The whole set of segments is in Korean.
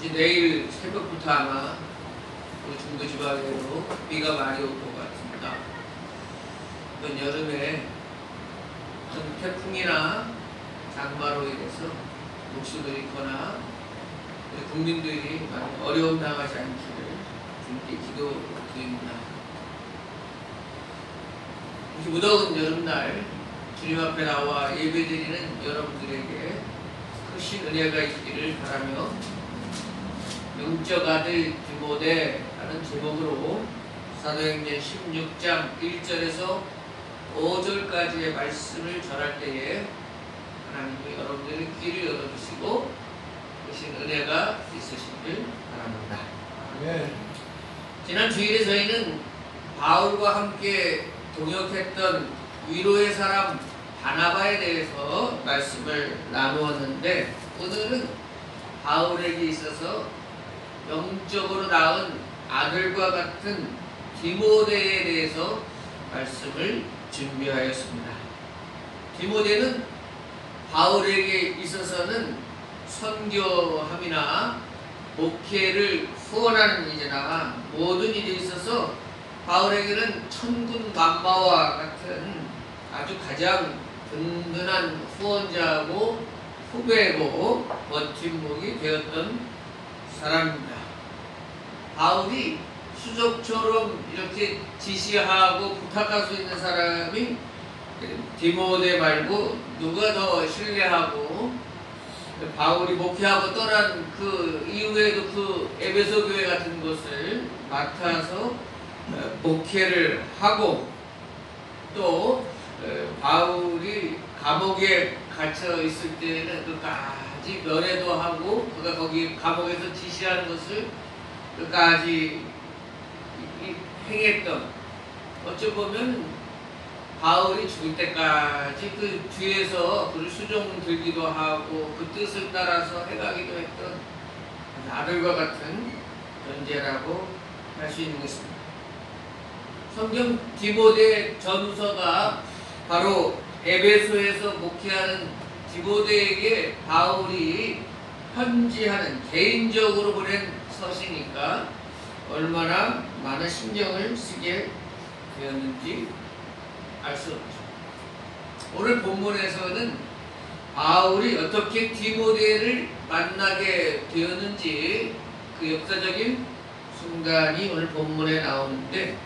이제 내일 새벽부터 아마 우리 중부 지방에도 비가 많이 올 것 같습니다. 이번 여름에 큰 태풍이나 장마로 인해서 목숨을 잃거나 우리 국민들이 많이 어려움 당하지 않기를 주님께 기도드립니다. 이렇게 무더운 여름날 주님 앞에 나와 예배드리는 여러분들에게 크신 은혜가 있기를 바라며 영적 아들 디모데라는 제목으로 사도행전 16장 1절에서 5절까지의 말씀을 전할 때에 하나님이 여러분들의 귀를 열어주시고 크신 은혜가 있으시길 바랍니다. 네. 지난 주일에 저희는 바울과 함께 동역했던 위로의 사람 바나바에 대해서 말씀을 나누었는데, 오늘은 바울에게 있어서 영적으로 낳은 아들과 같은 디모데에 대해서 말씀을 준비하였습니다. 디모데는 바울에게 있어서는 선교함이나 목회를 후원하는 일이나 모든 일에 있어서 바울에게는 천군 만마와 같은 아주 가장 든든한 후원자고 후배고 버팀목이 되었던 사람입니다. 바울이 수족처럼 이렇게 지시하고 부탁할 수 있는 사람이 디모데 말고 누가 더 신뢰하고, 바울이 목회하고 떠난 그 이후에도 그 에베소 교회 같은 것을 맡아서 목회를 하고, 또 바울이 감옥에 갇혀 있을 때는 끝까지 면회도 하고, 그가 거기 감옥에서 지시하는 것을 끝까지 행했던, 어찌 보면 바울이 죽을 때까지 그 뒤에서 그를 수종 들기도 하고 그 뜻을 따라서 해가기도 했던 아들과 같은 존재라고 할 수 있는 것입니다. 성경 디모데 전서가 바로 에베소에서 목회하는 디모데에게 바울이 편지하는, 개인적으로 보낸 서시니까 얼마나 많은 신경을 쓰게 되었는지 알 수 없죠. 오늘 본문에서는 바울이 어떻게 디모데를 만나게 되었는지 그 역사적인 순간이 오늘 본문에 나오는데,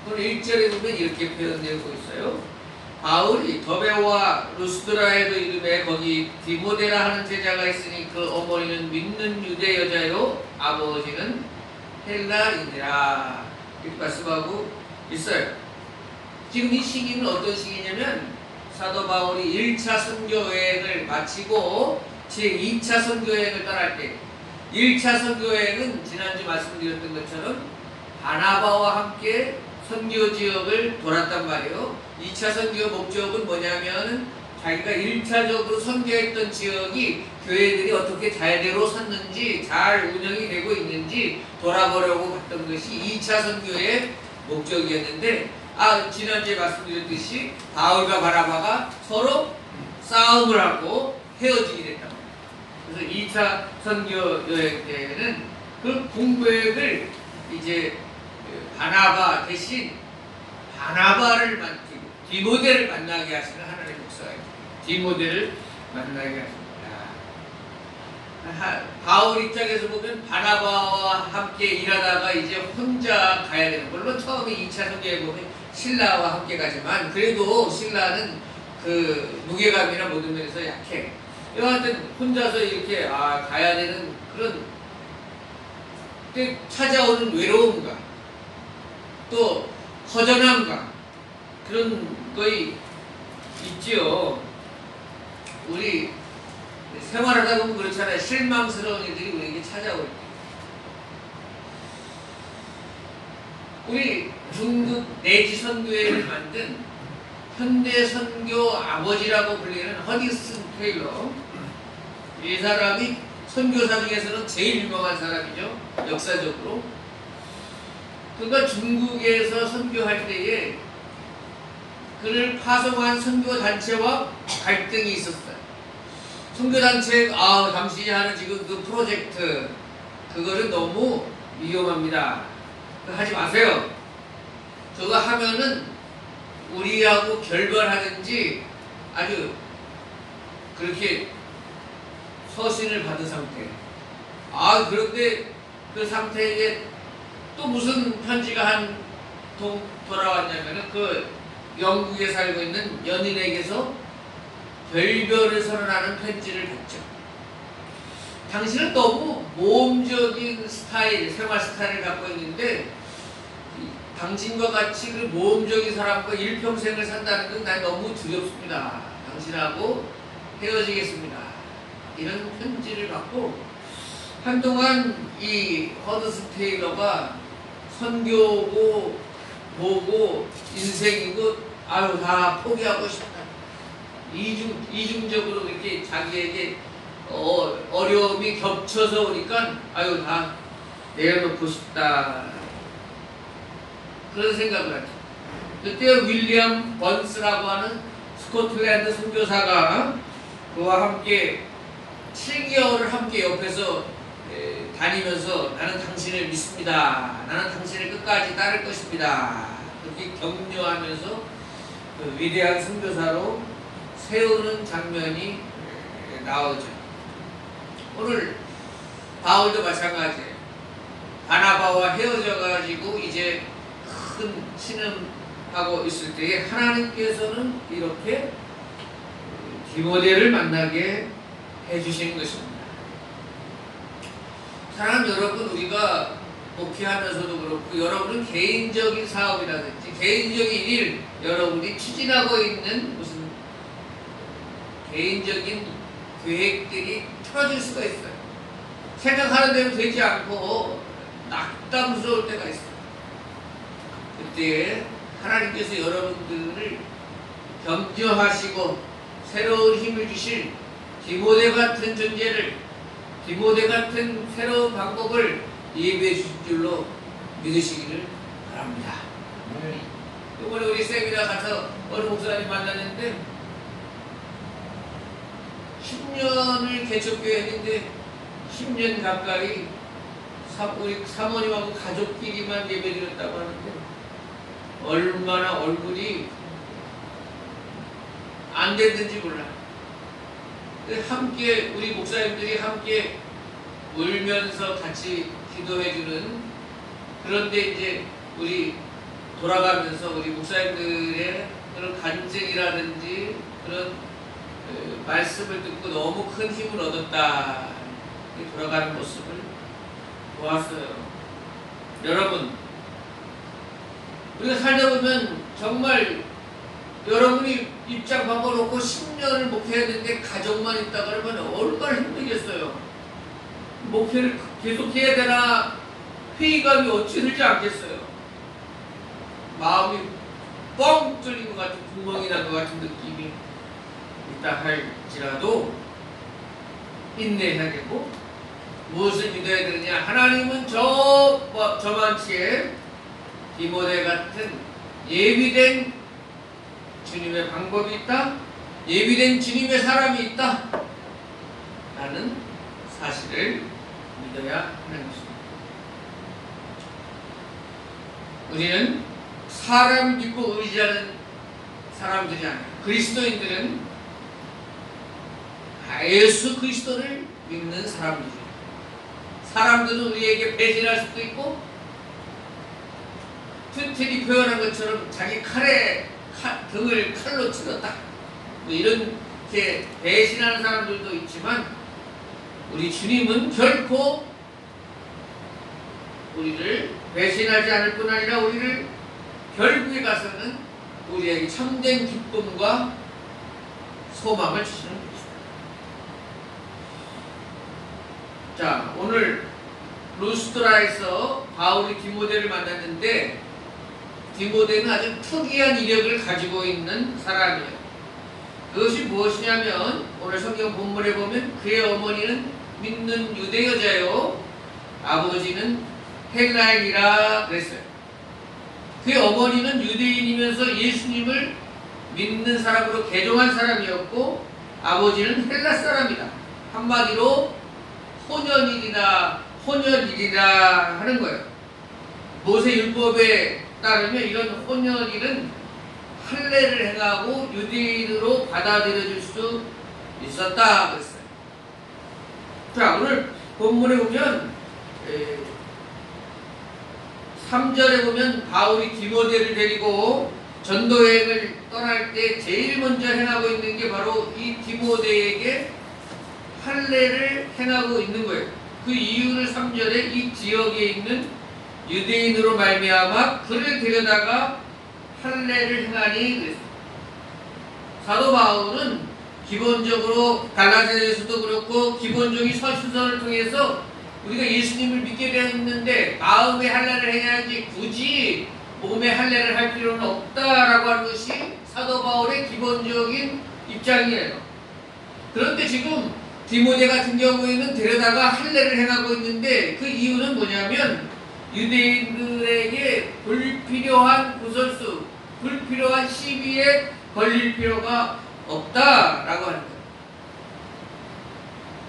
오늘 1절에 보면 이렇게 표현되고 있어요. 바울이 더베와 루스드라에도 이름에 거기 디모데라 하는 제자가 있으니 그 어머니는 믿는 유대 여자요 아버지는 헬라인이라, 이렇게 말씀하고 있어요. 지금 이 시기는 어떤 시기냐면 사도 바울이 1차 선교여행을 마치고 제2차 선교여행을 떠날 때, 1차 선교여행은 지난주 말씀드렸던 것처럼 바나바와 함께 선교 지역을 돌았단 말이에요. 2차 선교 목적은 뭐냐면 자기가 1차적으로 선교했던 지역이 교회들이 어떻게 잘대로 섰는지, 잘 운영이 되고 있는지 돌아보려고 봤던 것이 2차 선교의 목적이었는데, 지난주에 말씀드렸듯이 바울과 바나바가 서로 싸움을 하고 헤어지게 됐단 말이에요. 그래서 2차 선교 여행 때는 그 공백을 이제 바나바 대신 바나바를 맡기고 디모데를 만나게 하시는 하나님의 목사예요. 디모데를 만나게 하십니다. 바울 입장에서 보면 바나바와 함께 일하다가 이제 혼자 가야 되는, 물론 처음에 2차 선교에 보면 신라와 함께 가지만 그래도 신라는 그 무게감이나 모든 면에서 약해. 여하튼 혼자서 이렇게 가야 되는 그런 찾아오는 외로움과 또 허전함과 그런 거이 있지요. 우리 생활하다 보면 그렇잖아요. 실망스러운 일들이 우리에게 찾아올 때, 우리 중국 내지 선교회를 만든 현대 선교 아버지라고 불리는 허디슨 테일러, 이 사람이 선교사 중에서는 제일 유명한 사람이죠. 역사적으로. 그가 중국에서 선교할 때에 그를 파송한 선교단체와 갈등이 있었어요. 선교단체, 당신이 하는 지금 그 프로젝트, 그거는 너무 위험합니다. 그거 하지 마세요. 저거 하면은 우리하고 결별하든지 아주 그렇게 서신을 받은 상태. 그런데 그 상태에 또 무슨 편지가 한 통 돌아왔냐면은 그 영국에 살고 있는 연인에게서 결별을 선언하는 편지를 받죠. 당신은 너무 모험적인 스타일, 생활 스타일을 갖고 있는데 당신과 같이 그 모험적인 사람과 일평생을 산다는 건 난 너무 두렵습니다. 당신하고 헤어지겠습니다. 이런 편지를 받고 한동안 이 허드슨 테일러가 선교고 뭐고 인생이고 다 포기하고 싶다. 이중적으로 이렇게 자기에게 어려움이 겹쳐서 오니까 다 내려놓고 싶다. 그런 생각을 하죠. 그때 윌리엄 번스라고 하는 스코틀랜드 선교사가 그와 함께 7개월을 함께 옆에서 다니면서 나는 당신을 믿습니다. 나는 당신을 끝까지 따를 것입니다. 그렇게 격려하면서 그 위대한 선교사로 세우는 장면이 나오죠. 오늘 바울도 마찬가지예요. 바나바와 헤어져 가지고 이제 큰 신음하고 있을 때에 하나님께서는 이렇게 디모데를 만나게 해주시는 것입니다. 사랑하는 여러분, 우리가 목회하면서도 그렇고 여러분은 개인적인 사업이라든지 개인적인 일, 여러분이 추진하고 있는 무슨 개인적인 계획들이 틀어질 수가 있어요. 생각하는 대로 되지 않고 낙담스러울 때가 있어요. 그때 하나님께서 여러분들을 격려하시고 새로운 힘을 주실 디모데 같은 존재를, 디모데 같은 새로운 방법을 예비해 주실 줄로 믿으시기를 바랍니다. 이번에 우리 세미나 가서 어느 목사님 만났는데 10년을 개척교회 했는데 10년 가까이 우리 사모님하고 가족끼리만 예배드렸다고 하는데 얼마나 얼굴이 안 됐는지 몰라. 함께 우리 목사님들이 함께 울면서 같이 기도해주는, 그런데 이제 우리 돌아가면서 우리 목사님들의 그런 간증이라든지 그런 말씀을 듣고 너무 큰 힘을 얻었다. 돌아가는 모습을 보았어요. 여러분, 우리가 살다 보면 정말 여러분이 입장 바꿔놓고 10년을 목회했는데 가족만 있다 그러면 얼마나 힘들겠어요. 목회를 계속해야 되나 회의감이 어찌 들지 않겠어요. 마음이 뻥 뚫린 것 같은, 구멍이 난 것 같은 느낌이 있다 할지라도 인내해야 되고, 무엇을 믿어야 되느냐? 하나님은 저만치에 디모데 같은 예비된 주님의 방법이 있다, 예비된 주님의 사람이 있다 라는 사실을 믿어야 하는 것입니다. 우리는 사람 믿고 의지하는 사람들이 아니라 그리스도인들은 예수 그리스도를 믿는 사람들이죠. 사람들은 우리에게 배신할 수도 있고, 튜텔이 표현한 것처럼 자기 등을 칼로 찔렀다, 이렇게 배신하는 사람들도 있지만 우리 주님은 결코 우리를 배신하지 않을 뿐 아니라 우리를 결국에 가서는 우리에게 참된 기쁨과 소망을 주시는 것입니다. 자, 오늘 루스트라에서 바울이 디모데를 만났는데 디모데는 아주 특이한 이력을 가지고 있는 사람이에요. 그것이 무엇이냐면 오늘 성경 본문에 보면 그의 어머니는 믿는 유대 여자요, 아버지는 헬라인이라 그랬어요. 그의 어머니는 유대인이면서 예수님을 믿는 사람으로 개종한 사람이었고, 아버지는 헬라 사람이다. 한마디로 혼연일이나 혼혈일이라 하는 거예요. 모세율법에 따르면 이런 혼혈일은 할례를 행하고 유대인으로 받아들여질 수 있었다 그랬어요. 자, 오늘 본문에 보면 3절에 보면 바울이 디모데를 데리고 전도여행을 떠날 때 제일 먼저 행하고 있는 게 바로 이 디모데에게 할례를 행하고 있는 거예요. 그 이유를 3절에 이 지역에 있는 유대인으로 말미암아 그를 데려다가 할례를 행하니 그랬어요. 사도 바울은 기본적으로 갈라디아서도 그렇고 기본적인 서신서를 통해서 우리가 예수님을 믿게 되었는데 마음의 할례를 해야지 굳이 몸의 할례를 할 필요는 없다라고 하는 것이 사도 바울의 기본적인 입장이에요. 그런데 지금 디모데 같은 경우에는 데려다가 할례를 행하고 있는데 그 이유는 뭐냐면 유대인들에게 불필요한 구설수, 불필요한 시비에 걸릴 필요가 없다라고 하는 거예요.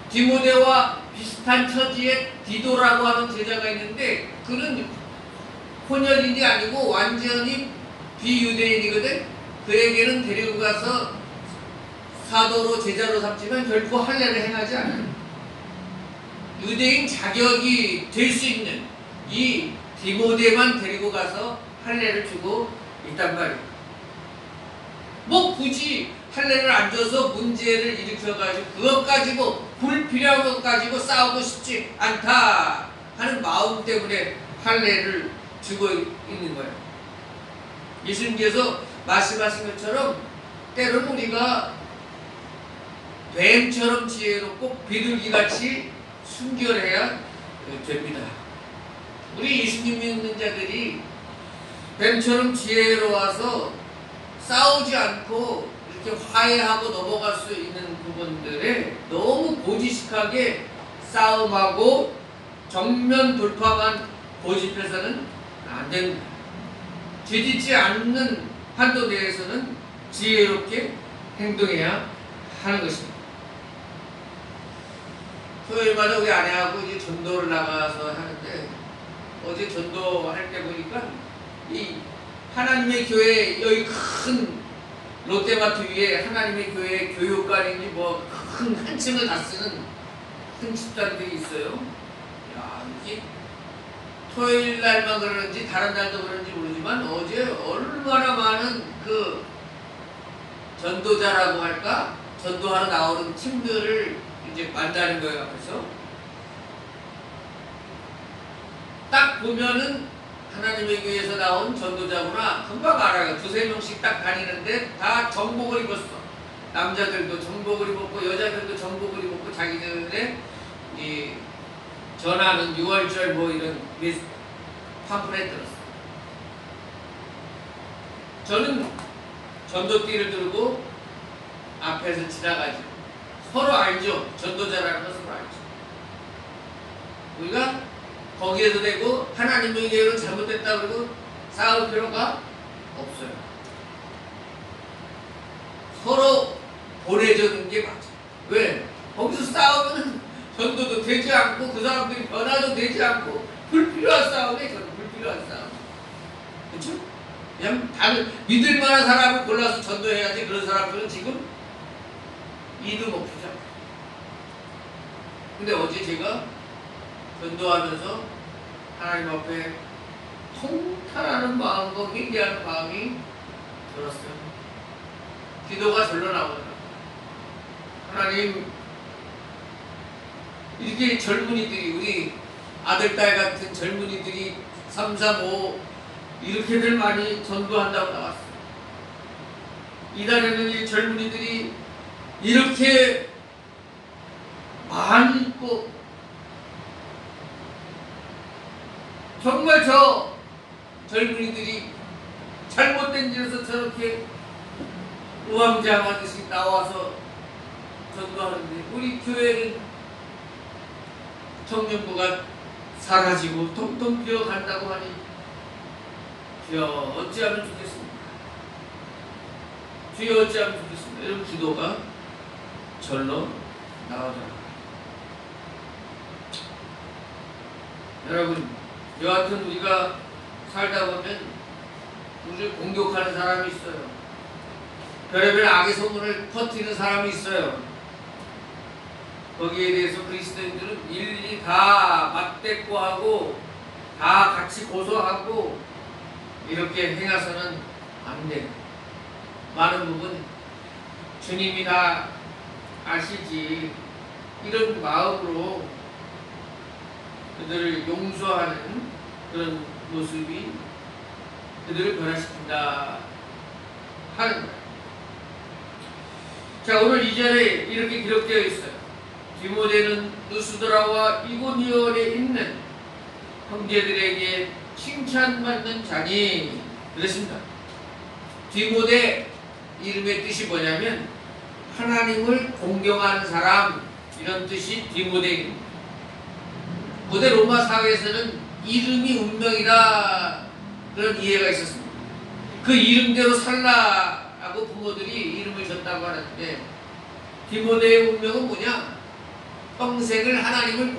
디모데와 비슷한 처지의 디도라고 하는 제자가 있는데 그는 혼혈인이 아니고 완전히 비유대인이거든. 그에게는 데리고 가서 사도로 제자로 삼지만 결코 할례를 행하지 않아요. 유대인 자격이 될 수 있는 이 디모데만 데리고 가서 할례를 주고 있단 말이에요. 뭐 굳이 할례를 안 줘서 문제를 일으켜가지고 그것 가지고 불필요한 것 가지고 싸우고 싶지 않다 하는 마음 때문에 할례를 주고 있는 거예요. 예수님께서 말씀하신 것처럼 때로는 우리가 뱀처럼 지혜롭고 비둘기같이 순결해야 됩니다. 우리 예수님 믿는 자들이 뱀처럼 지혜로워서 싸우지 않고 이렇게 화해하고 넘어갈 수 있는 부분들에 너무 고지식하게 싸움하고 정면 돌파만 고집해서는 안 됩니다. 죄짓지 않는 한도 내에서는 지혜롭게 행동해야 하는 것입니다. 토요일마다 우리 아내하고 이제 전도를 나가서 하는데 어제 전도할 때 보니까 이 하나님의 교회 여기 큰 롯데마트 위에 하나님의 교회 교육관인지 뭐 큰 한 층을 다 쓰는 큰 집단들이 있어요. 야, 이게 토요일 날만 그러는지 다른 날도 그런지 모르지만 어제 얼마나 많은 그 전도자라고 할까? 전도하러 나오는 팀들을 이제 만나는 거예요, 앞에서. 딱 보면은 하나님의 교회에서 나온 전도자구나 금방 알아요. 두세 명씩 딱 다니는데 다 정복을 입었어. 남자들도 정복을 입었고 여자들도 정복을 입었고 자기들의 이 전하는 6월절 뭐 이런 팜플렛 들었어. 저는 전도띠를 들고 앞에서 지나가죠. 서로 알죠. 전도자라는 건 서로 알죠. 우리가 거기에도 되고 하나님의 교회는 잘못됐다 그러고 싸울 필요가 없어요. 서로 보내주는 게 맞아요. 왜? 거기서 싸우면 전도도 되지 않고 그 사람들이 변화도 되지 않고 불필요한 싸움에 저는 불필요한 싸움. 그렇죠? 그냥 다른 믿을 만한 사람을 골라서 전도해야지. 그런 사람들은 지금 이도 먹히죠. 근데 어제 제가 전도하면서 하나님 앞에 통탄하는 마음과 회개하는 마음이 들었어요. 기도가 절로 나오더라고요. 하나님, 이렇게 젊은이들이, 우리 아들, 딸 같은 젊은이들이 3, 3, 5 이렇게들 많이 전도한다고 나왔어요. 이달에는 이 젊은이들이 이렇게 많이 있고 정말 저 젊은이들이 잘못된 일에서 저렇게 우왕좌왕하듯이 나와서 전도하는데 우리 교회는 청년부가 사라지고 통통 비어간다고 하니 주여 어찌하면 좋겠습니까? 주여 어찌하면 좋겠습니까? 이런 기도가 절로 나오더라고요. 여러분, 여하튼 우리가 살다 보면 우리를 공격하는 사람이 있어요. 별의별 악의 소문을 퍼뜨리는 사람이 있어요. 거기에 대해서 그리스도인들은 일일이 다 맞대꾸하고 다 같이 고소하고 이렇게 행해서는 안 돼요. 많은 부분 주님이 다 아시지. 이런 마음으로 그들을 용서하는 그런 모습이 그들을 변화시킨다 하는 거예요. 자, 오늘 2절에 이렇게 기록되어 있어요. 디모데는 누스드라와 이고니온에 있는 형제들에게 칭찬받는 자니 그랬습니다. 디모데 이름의 뜻이 뭐냐면 하나님을 공경하는 사람, 이런 뜻이 디모데입니다. 고대 로마 사회에서는 이름이 운명이다, 그런 이해가 있었습니다. 그 이름대로 살라고 부모들이 이름을 줬다고 하는데, 디모데의 운명은 뭐냐? 평생을 하나님을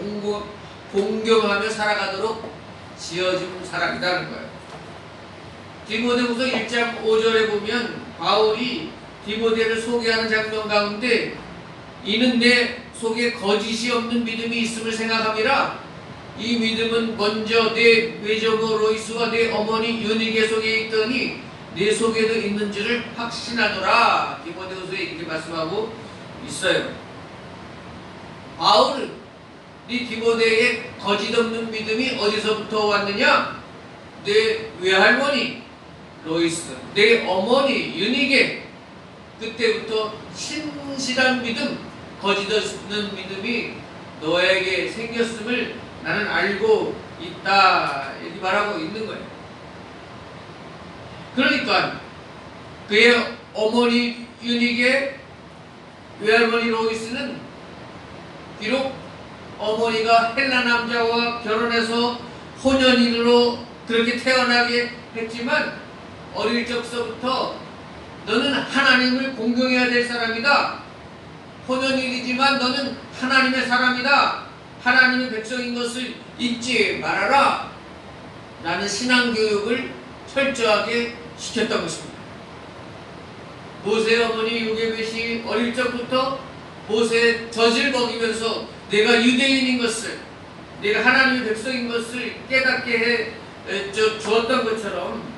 공경하며 살아가도록 지어준 사람이라는 거예요. 디모데후서 1장 5절에 보면 바울이 디모데를 소개하는 장면 가운데 이는 내 속에 거짓이 없는 믿음이 있음을 생각함이라. 이 믿음은 먼저 내 외조모 로이스와 내 어머니 유니게 속에 있더니 내 속에도 있는 줄을 확신하노라. 디모데후서에 이렇게 말씀하고 있어요. 바울은 이 디모데의 거짓 없는 믿음이 어디서부터 왔느냐? 내 외할머니 로이스, 내 어머니 유니게, 그때부터 신실한 믿음, 거짓 없는 믿음이 너에게 생겼음을 나는 알고 있다, 이렇게 말하고 있는 거예요. 그러니까 그의 어머니 유니게, 외할머니 로이스는 비록 어머니가 헬라 남자와 결혼해서 혼연인으로 그렇게 태어나게 했지만 어릴 적서부터 너는 하나님을 공경해야 될 사람이다. 혼연인이지만 너는 하나님의 사람이다. 하나님의 백성인 것을 잊지 말아라. 라는 신앙교육을 철저하게 시켰던 것입니다. 모세의 어머니 요게벳이 어릴 적부터 모세의 젖을 먹이면서 내가 유대인인 것을, 내가 하나님의 백성인 것을 깨닫게 해 주었던 것처럼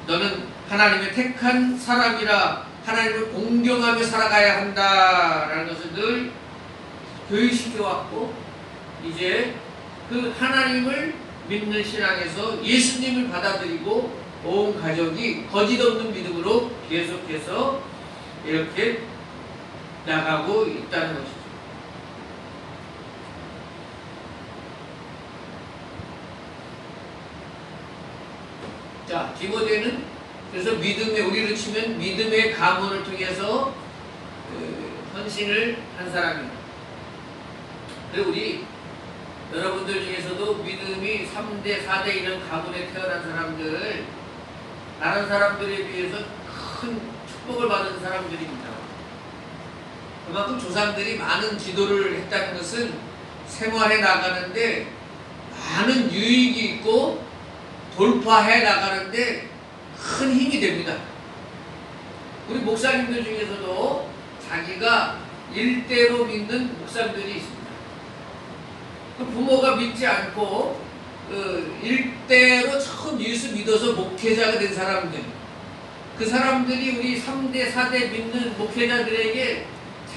너는 하나님의 택한 사람이라 하나님을 공경하며 살아가야 한다라는 것을 늘 교육시켜왔고, 이제 그 하나님을 믿는 신앙에서 예수님을 받아들이고 온 가족이 거짓 없는 믿음으로 계속해서 이렇게 나가고 있다는 것이죠. 자, 디모데는 그래서 믿음의, 우리로 치면 믿음의 가문을 통해서 헌신을 한 사람입니다. 그리고 우리 여러분들 중에서도 믿음이 3대, 4대 이런 가문에 태어난 사람들, 다른 사람들에 비해서 큰 축복을 받은 사람들입니다. 그만큼 조상들이 많은 기도를 했다는 것은 생활해 나가는데 많은 유익이 있고 돌파해 나가는데 큰 힘이 됩니다. 우리 목사님들 중에서도 자기가 일대로 믿는 목사님들이 있습니다. 그 부모가 믿지 않고 일대로 처음 예수 믿어서 목회자가 된 사람들, 그 사람들이 우리 3대, 4대 믿는 목회자들에게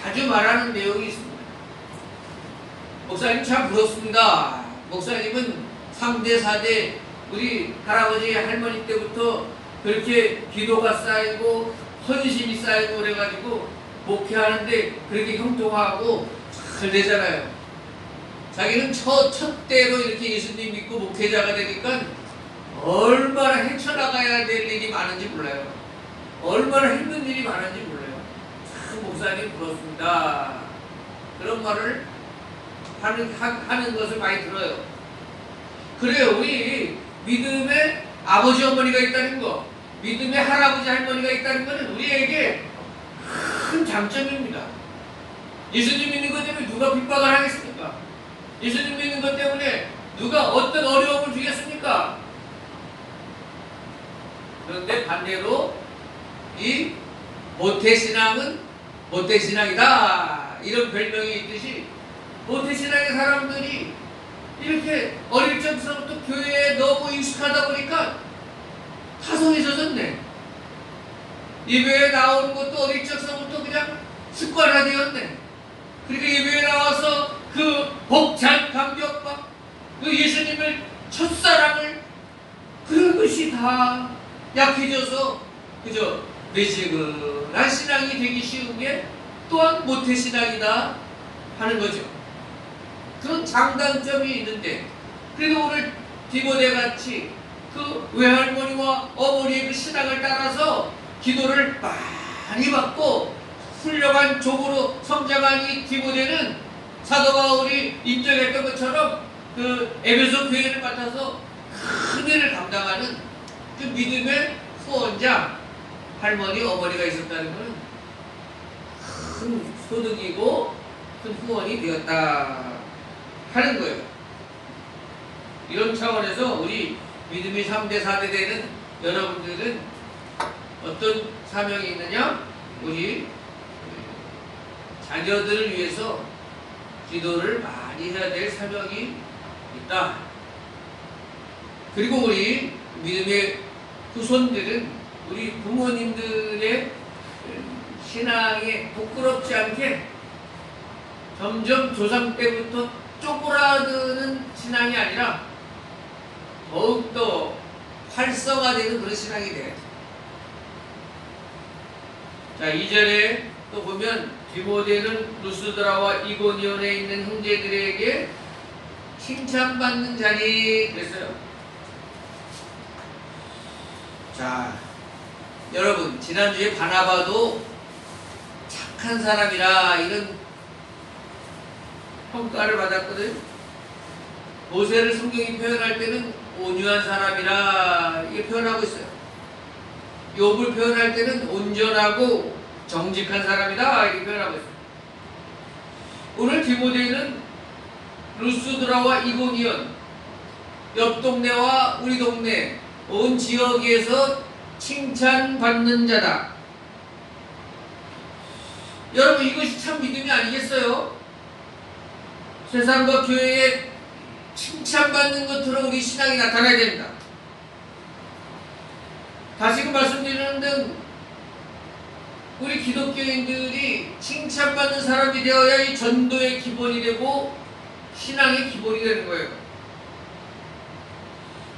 자주 말하는 내용이 있습니다. 목사님 참 부럽습니다. 목사님은 3대, 4대 우리 할아버지, 할머니 때부터 그렇게 기도가 쌓이고 헌신이 쌓이고 그래가지고 목회하는데 그렇게 형통하고 잘 되잖아요. 자기는 첫 대로 이렇게 예수님 믿고 목회자가 되니까 얼마나 헤쳐나가야 될 일이 많은지 몰라요. 얼마나 힘든 일이 많은지 몰라요. 참 목사님 부럽습니다. 그런 말을 하는 것을 많이 들어요. 그래요. 우리 믿음의 아버지 어머니가 있다는 거, 믿음의 할아버지 할머니가 있다는 것은 우리에게 큰 장점입니다. 예수님 믿는 것 때문에 누가 핍박을 하겠습니까? 예수님 믿는 것 때문에 누가 어떤 어려움을 주겠습니까? 그런데 반대로 이 모태신앙은 모태신앙이다 이런 별명이 있듯이 모태신앙의 사람들이 이렇게 어릴 적서부터 교회에 너무 익숙하다 보니까 타성이 젖었네. 예배에 나오는 것도 어릴 적서부터 그냥 습관화되었네. 그러니까 예배에 나와서 그 벅찬 감격과 그 예수님을 첫사랑을 그런 것이 다 약해져서 그저 미지근한 신앙이 되기 쉬운 게 또한 모태신앙이다 하는 거죠. 그런 장단점이 있는데 그래도 오늘 디모데 같이 그 외할머니와 어머니의 그 신앙을 따라서 기도를 많이 받고 훌륭한 종으로 성장한 이 디모데는 사도 바울이 인정했던 것처럼 그 에베소 교회를 맡아서 큰 일을 감당하는 그 믿음의 후원자 할머니 어머니가 있었다는 것은 큰 소득이고 큰 후원이 되었다 하는 거예요. 이런 차원에서 우리 믿음이 3대 4대 되는 여러분들은 어떤 사명이 있느냐? 우리 자녀들을 위해서 기도를 많이 해야 될 사명이 있다. 그리고 우리 믿음의 후손들은 우리 부모님들의 신앙에 부끄럽지 않게 점점 조상 때부터 쪼그라드는 신앙이 아니라 더욱더 활성화되는 그런 신앙이 돼야지. 자, 2절에 또 보면 디모데는 루스드라와 이고니온에 있는 형제들에게 칭찬받는 자니 그랬어요. 자, 여러분 지난주에 바나바도 착한 사람이라 이런 평가를 받았거든. 모세를 성경이 표현할 때는 온유한 사람이라 이게 표현하고 있어요. 욥을 표현할 때는 온전하고 정직한 사람이다 이렇게 표현하고 있어요. 오늘 디모데는 루스드라와 이고니온 옆 동네와 우리 동네 온 지역에서 칭찬받는 자다. 여러분 이것이 참 믿음이 아니겠어요? 세상과 교회에 칭찬받는 것으로 우리 신앙이 나타나야 됩니다. 다시금 말씀드리는데 우리 기독교인들이 칭찬받는 사람이 되어야 이 전도의 기본이 되고 신앙의 기본이 되는 거예요.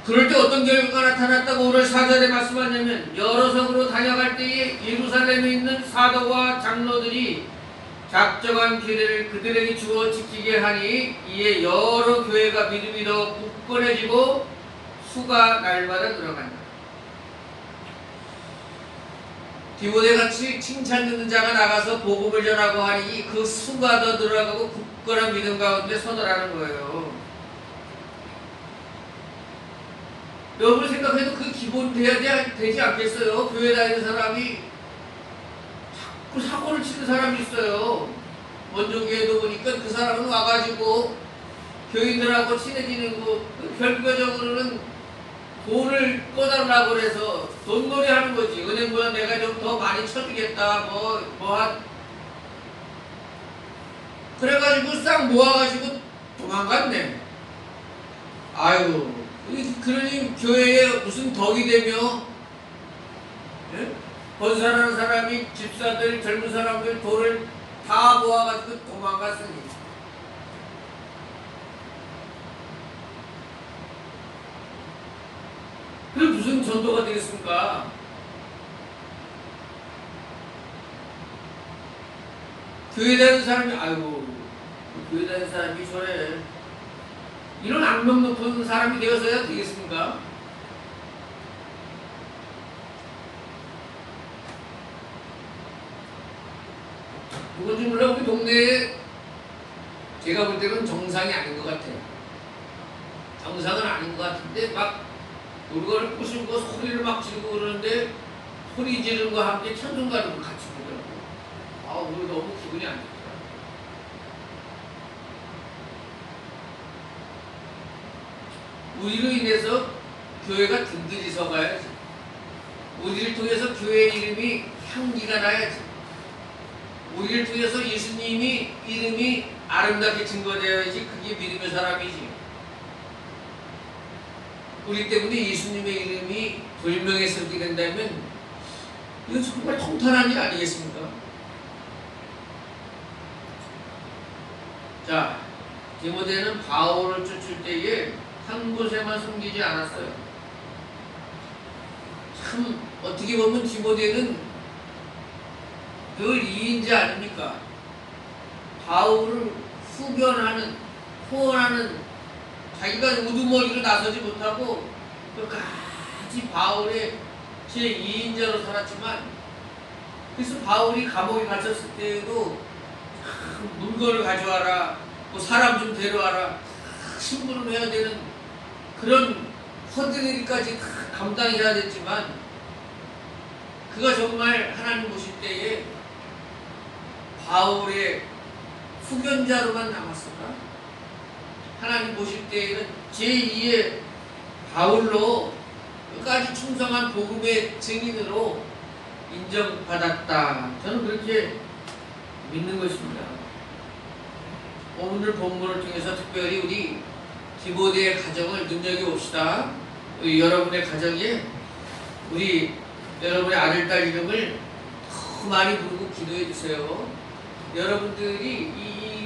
그럴 때 어떤 결과가 나타났다고 오늘 4절에 말씀하냐면 여러 성으로 다녀갈 때에 예루살렘에 있는 사도와 장로들이 작정한 규례를 그들에게 주어 지키게 하니 이에 여러 교회가 믿음이 더 굳건해지고 수가 날마다 늘어간다. 디모데같이 칭찬 듣는 자가 나가서 복음을 전하고 하니 그 수가 더 늘어가고 굳건한 믿음 가운데 선을 하는 거예요. 여러분 생각해도 그 기본 돼야 되지 않겠어요? 교회 다니는 사람이 자꾸 사고를 치는 사람이 있어요. 먼저 교회도 보니까 그 사람은 와가지고 교인들하고 친해지는 거 결과적으로는 돈을 꺼달라고 그래서 돈놀이 하는 거지. 은행보다 내가 좀 더 많이 쳐주겠다. 그래가지고 싹 모아가지고 도망갔네. 아유, 그러니 교회에 무슨 덕이 되며, 예? 건설하는 사람이 집사들, 젊은 사람들 돈을 다 모아가지고 도망갔으니. 그게 무슨 전도가 되겠습니까? 교회 다니는 사람이 아이고 교회 다니는 사람이 저래 이런 악명 높은 사람이 되어서야 되겠습니까? 누군지 몰라. 우리 동네에 제가 볼 때는 정상이 아닌 것 같아요. 정상은 아닌 것 같은데 막 물건을 부수고 소리를 막 지르고 그러는데 소리 지르는 거와 함께 찬송가를 같이 부르더라고요. 아, 오늘 너무 기분이 안 좋더라고요. 우리로 인해서 교회가 든든히 서가야지. 우리를 통해서 교회 이름이 향기가 나야지. 우리를 통해서 예수님이 이름이 아름답게 증거되어야지. 그게 믿음의 사람이지. 우리 때문에 예수님의 이름이 돌명해서게 된다면 이거 정말 통탄한 일 아니겠습니까? 자, 디모데는 바울을 쫓을 때에 한 곳에만 숨기지 않았어요. 참 어떻게 보면 디모데는 늘 이인자 아닙니까? 바울을 후견하는, 후원하는, 자기가 우두머리로 나서지 못하고 끝까지 바울의 제2인자로 살았지만, 그래서 바울이 감옥에 갇혔을 때에도 물건을 가져와라, 뭐 사람 좀 데려와라, 심부름 해야 되는 그런 허들일까지 감당해야 됐지만, 그가 정말 하나님 보실 때에 바울의 후견자로만 남았을까? 하나님 보실 때에는 제2의 바울로 끝까지 충성한 복음의 증인으로 인정받았다. 저는 그렇게 믿는 것입니다. 오늘 본문을 통해서 특별히 우리 디모데의 가정을 눈여겨봅시다. 여러분의 가정에 우리 여러분의 아들, 딸 이름을 더 많이 부르고 기도해 주세요. 여러분들이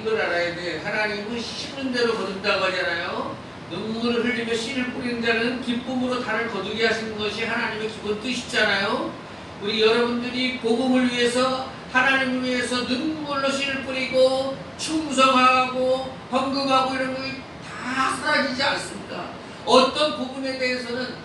이걸 알아야 돼. 하나님은 심는 대로 거둔다고 하잖아요. 눈물을 흘리며 씨를 뿌리는 자는 기쁨으로 달을 거두게 하시는 것이 하나님의 기본 뜻이잖아요. 우리 여러분들이 복음을 위해서, 하나님을 위해서 눈물로 씨를 뿌리고 충성하고 헌금하고 이런 거 다 사라지지 않습니다. 어떤 부분에 대해서는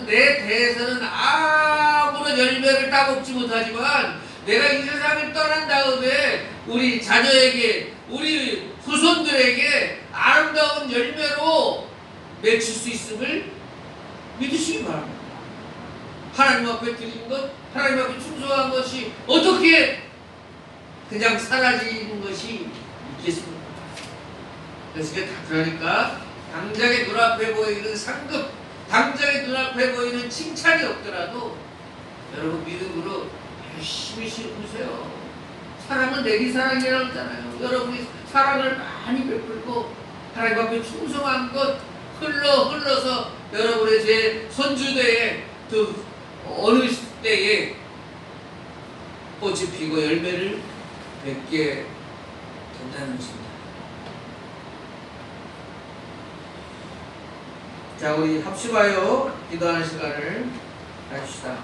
내 대해서는 아무런 열매를 따먹지 못하지만, 내가 이 세상을 떠난 다음에 우리 자녀에게, 우리 후손들에게 아름다운 열매로 맺힐 수 있음을 믿으시기 바랍니다. 하나님 앞에 드린 것, 하나님 앞에 충성한 것이 어떻게 그냥 사라지는 것이 있겠습니까? 그래서 그러니까 당장의 눈앞에 보이는 상급, 당장의 눈앞에 보이는 칭찬이 없더라도 여러분 믿음으로 열심히 심으세요. 사랑은 내리사랑이라고 하잖아요. 여러분이 사랑을 많이 베풀고 하나님 앞에 충성한 것 흘러서 여러분의 제 선주대에 그 어느 때에 꽃이 피고 열매를 맺게 된다는 것입니다. 자, 우리 합심하여 기도하는 시간을 가집시다.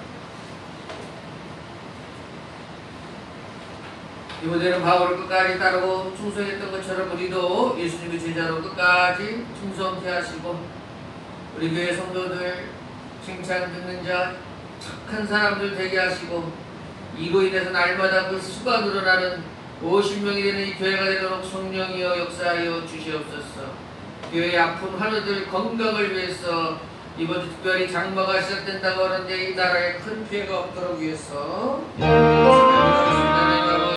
디모데는 바울을 끝까지 따르고 충성했던 것처럼 우리도 예수님의 제자로 끝까지 충성케 하시고, 우리 교회 성도들 칭찬 듣는 자, 착한 사람들 되게 하시고, 이로 인해서 날마다 그 수가 늘어나는 50명이 되는 이 교회가 되도록 성령이여 역사하여 주시옵소서. 교회의 아픈 환우들 건강을 위해서, 이번 주 특별히 장마가 시작된다고 하는데 이 나라에 큰 피해가 없도록 위해서